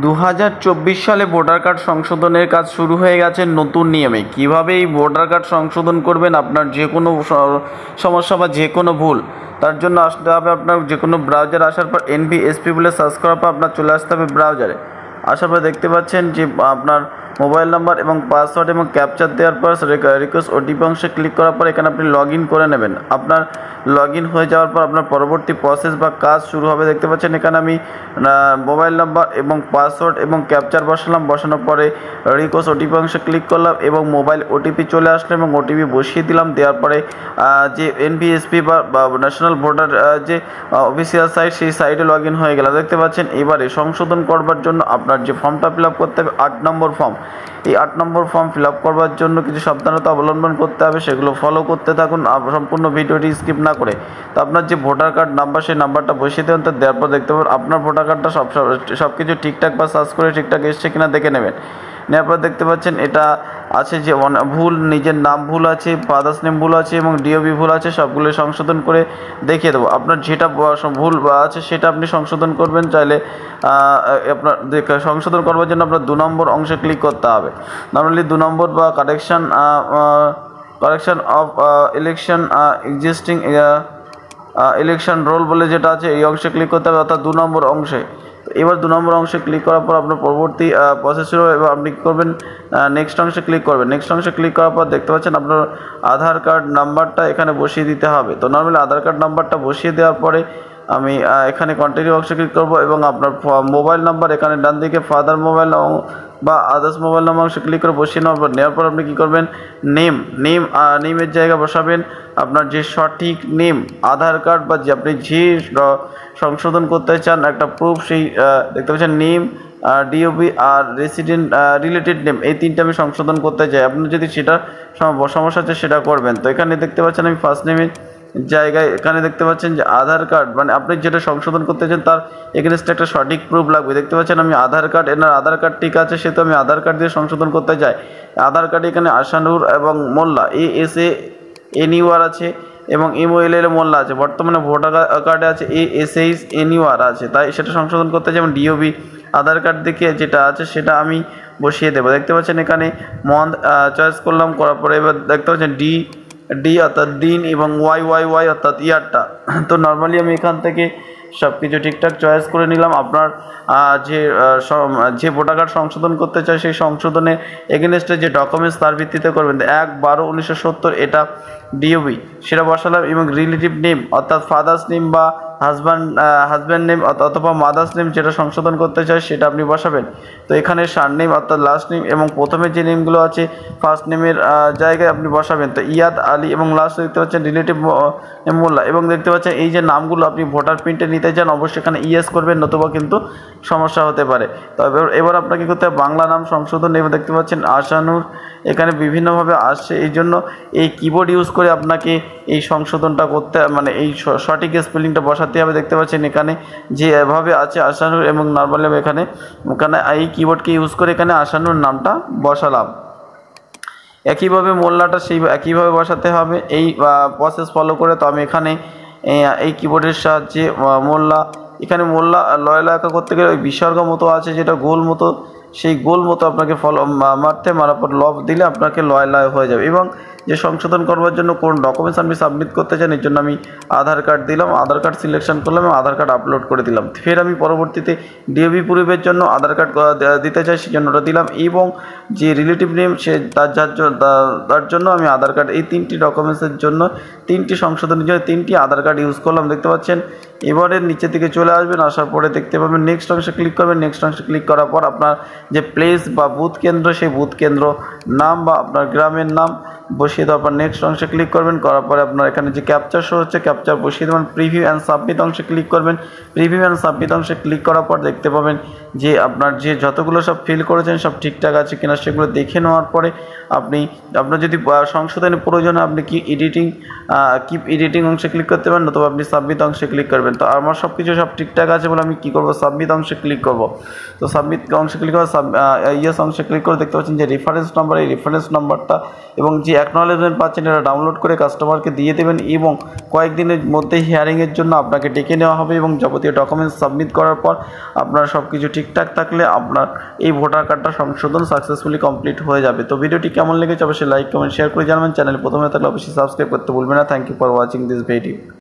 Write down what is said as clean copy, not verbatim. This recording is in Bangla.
2024 সালে ভোটার কার্ড সংশোধনের কাজ শুরু হয়ে গেছে নতুন নিয়মে। কিভাবে এই ভোটার কার্ড সংশোধন করবেন, আপনার যে কোনো সমস্যা বা যে কোনো ভুল, তার জন্য আসতে হবে আপনার যে কোনো ব্রাউজার আসার পর NVSP বলে সার্চ করার পর আপনার চলে আসতে হবে ব্রাউজারে। আসার পর দেখতে পাচ্ছেন যে আপনার মোবাইল নাম্বার এবং পাসওয়ার্ড এবং ক্যাপচার দেওয়ার পর রিকোয়েস্ট OTP অংশে ক্লিক করার পর এখানে আপনি লগ ইন করে নেবেন। আপনার লগ ইন হয়ে যাওয়ার পর আপনার পরবর্তী প্রসেস বা কাজ শুরু হবে। দেখতে পাচ্ছেন এখানে আমি মোবাইল নাম্বার এবং পাসওয়ার্ড এবং ক্যাপচার বসানোর পরে রিকোয়েস্ট OTP অংশে ক্লিক করলাম এবং মোবাইল OTP চলে আসলো এবং OTP বসিয়ে দিলাম। দেওয়ার পরে যে NVSP বা ন্যাশনাল ভোটার যে অফিসিয়াল সাইট, সেই সাইটে লগ ইন হয়ে গেল। দেখতে পাচ্ছেন এবারে সংশোধন করবার জন্য আপনার যে ফর্মটা ফিল আপ করতে হবে 8 নম্বর ফর্ম, এই 8 নম্বর ফর্ম ফিল আপ করবার জন্য কিছু সাবধানতা অবলম্বন করতে হবে, সেগুলো ফলো করতে থাকুন সম্পূর্ণ ভিডিওটি স্কিপ না করে। তো আপনার যে ভোটার কার্ড নাম্বার, সেই নাম্বারটা বসিয়ে দেবেন। তো দেওয়ার পর দেখতে পাবেন আপনার ভোটার কার্ডটা সব কিছু ঠিকঠাক বা সার্চ করে ঠিকঠাক এসছে কিনা দেখে নেবেন। নেওয়ার পর দেখতে পাচ্ছেন এটা আছে যে ভুল, নিজের নাম ভুল আছে, ফাদার্স নেম ভুল আছে এবং DOB ভুল আছে, সবগুলো সংশোধন করে দেখিয়ে দেবো। আপনার যেটা ভুল আছে সেটা আপনি সংশোধন করবেন। চাইলে আপনার সংশোধন করবার জন্য আপনার 2 নম্বর অংশে ক্লিক করতে হবে। নর্মালি 2 নম্বর বা correction of election existing election roll বলে যেটা আছে, এই অংশে ক্লিক করতে হবে, অর্থাৎ 2 নম্বর অংশে। তো এবার 2 নম্বর অংশে ক্লিক করার পর আপনার পরবর্তী প্রসেস শুরু হবে এবং আপনি কী করবেন, নেক্সট অংশে ক্লিক করবেন। নেক্সট অংশে ক্লিক করার পর দেখতে পাচ্ছেন আপনার আধার কার্ড নাম্বারটা এখানে বসিয়ে দিতে হবে। তো নর্মালি আধার কার্ড নাম্বারটা বসিয়ে দেওয়ার পরে আমি এখানে কন্টিনিউ অংশে ক্লিক করব এবং আপনার মোবাইল নাম্বার এখানে ডান দিকে ফাদার মোবাইল বা আদার্স মোবাইল নাম্বার অংশে ক্লিক করে বসিয়ে নেওয়ার পর আপনি কী করবেন, নেমের জায়গা বসাবেন আপনার যে সঠিক নেম, আধার কার্ড বা যে আপনি যে সংশোধন করতে চান একটা প্রুফ, সেই দেখতে পাচ্ছেন নেম, DOB আর রিলেটেড নেম, এই 3টে আমি সংশোধন করতে চাই। আপনার যদি সেটা সমস্যা আছে সেটা করবেন। তো এখানে দেখতে পাচ্ছেন আমি ফার্স্ট নেমের জায়গায় এখানে দেখতে পাচ্ছেন যে আধার কার্ড, মানে আপনি যেটা সংশোধন করতে চান তার এগেনস্টে একটা সঠিক প্রুফ লাগবে। দেখতে পাচ্ছেন আমি আধার কার্ড, এনার আধার কার্ড ঠিক আছে, সেহেতু আমি আধার কার্ড দিয়ে সংশোধন করতে চাই। আধার কার্ডে এখানে আশানুর এবং মোল্লা ASANUR আছে এবং MOLL মোল্লা আছে। বর্তমানে ভোটার কার্ডে আছে ASHNUR আছে, তাই সেটা সংশোধন করতে চাই। যেমন DOB আধার কার্ড দেখে যেটা আছে সেটা আমি বসিয়ে দেবো। দেখতে পাচ্ছেন এখানে মন্থ চয়েস করলাম, করার পরে এবার দেখতে পাচ্ছেন ডি অর্থাৎ দিন এবং YYY অর্থাৎ ইয়ারটা। তো নর্মালি আমি এখান থেকে সব কিছু ঠিকঠাক চয়েস করে নিলাম। আপনার যে ভোটার কার্ড সংশোধন করতে চায় সেই সংশোধনে এগেনস্টে যে ডকুমেন্টস তার ভিত্তিতে করবেন। 1/12/1970 এটা DOB, সেটা বসালাম এবং রিলেটিভ নেম অর্থাৎ ফাদার্স নেম বা হাজব্যান্ড নেম অথবা মাদার্স নেম যেটা সংশোধন করতে চায় সেটা আপনি বসাবেন। তো এখানে সারনেম অর্থাৎ লাস্ট নেম এবং প্রথমে যে নেমগুলো আছে ফার্স্ট নেমের জায়গায় আপনি বসাবেন। তো ইয়াদ আলী এবং লাস্ট দেখতে পাচ্ছেন রিলেটিভ মোল্লা, এবং দেখতে পাচ্ছেন এই যে নামগুলো আপনি ভোটার প্রিন্টে নিতে চান অবশ্যই এখানে ইয়েস করবেন, নতুবা কিন্তু সমস্যা হতে পারে। তবে এবার আপনাকে করতে হবে বাংলা নাম সংশোধন। এবার দেখতে পাচ্ছেন আশানুর এখানে বিভিন্নভাবে আসছে, এই জন্য এই কিবোর্ড ইউজ করে আপনাকে এই সংশোধনটা করতে, মানে এই সঠিক স্পেলিংটা বসাতে হবে। দেখতে পাচ্ছেন এখানে যে এভাবে আছে আশানুর এবং নর্মালি এখানে এই কিবোর্ডকে ইউজ করে এখানে আশানুর নামটা বসালাম। একইভাবে মোল্লাটা একইভাবে বসাতে হবে এই প্রসেস ফলো করে। তো আমি এখানে এই কিবোর্ডের সাহায্যে এখানে মোল্লা লয়লা একা করতে গেলে ওই বিসর্গ মতো আছে যেটা গোল মতো, সেই গোল মতো আপনাকে মারার পর লব দিলে আপনাকে লয় হয়ে যাবে। এবং যে সংশোধন করবার জন্য কোন ডকুমেন্টস আপনি সাবমিট করতে চান এর জন্য আমি আধার কার্ড দিলাম, আধার কার্ড সিলেকশন করলাম এবং আধার কার্ড আপলোড করে দিলাম। ফের আমি পরবর্তীতে DOB প্রুফের জন্য আধার কার্ড দিতে চাই, সেই জন্য ওটা দিলাম। এবং যে রিলেটিভ নেম সে তার জন্য আমি আধার কার্ড, এই 3টি ডকুমেন্টসের জন্য 3টি সংশোধনের জন্য 3টি আধার কার্ড ইউজ করলাম। দেখতে পাচ্ছেন এবারে নিচের দিকে চলে আসবেন, আসার পরে দেখতে পাবেন নেক্সট অংশে ক্লিক করবেন। নেক্সট অংশে ক্লিক করার পর আপনার যে প্লেস বা বুথ কেন্দ্র, সেই বুথ কেন্দ্র নাম বা আপনার গ্রামের নাম বসিয়ে দেওয়ার পর নেক্সট অংশে ক্লিক করবেন। করার পরে আপনার এখানে যে ক্যাপচার শো হচ্ছে ক্যাপচার বসিয়ে দেবেন। প্রিভিউ অ্যান্ড সাবমিট অংশে ক্লিক করবেন। প্রিভিউ অ্যান্ড সাবমিট অংশে ক্লিক করার পর দেখতে পাবেন যে আপনার যে যতগুলো সব ফিল করেছেন সব ঠিকঠাক আছে কিনা সেগুলো দেখে নেওয়ার পরে আপনার যদি সংশোধনের প্রয়োজন হয় আপনি কিপ এডিটিং অংশে ক্লিক করতে পারেন, নতুবা আপনি সাবমিট অংশে ক্লিক করবেন। তো আমার সব ঠিকঠাক আছে বলে আমি কী করবো, সাবমিট অংশে ক্লিক করব। তো সাবমিট অংশে ক্লিক করে অংশে ক্লিক করে দেখতে পাচ্ছেন যে রেফারেন্স নাম্বার, এই রেফারেন্স নাম্বারটা এবং যে অ্যাকনলেজমেন্ট পাচ্ছেন এটা ডাউনলোড করে কাস্টমারকে দিয়ে দেবেন এবং কয়েকদিনের মধ্যে হিয়ারিংয়ের জন্য আপনাকে ডেকে নেওয়া হবে এবং যাবতীয় ডকুমেন্টস সাবমিট করার পর আপনার সব কিছু ঠিকঠাক থাকলে আপনার এই ভোটার কার্ডটা সংশোধন সাকসেসফুলি কমপ্লিট হয়ে যাবে। তো ভিডিওটি কেমন লেগেছে অবশ্যই লাইক কমেন্ট শেয়ার করে জানাবেন। চ্যানেল প্রথমে থাকলে অবশ্যই সাবস্ক্রাইব করতে ভুলবেন না। Thank you for watching this video.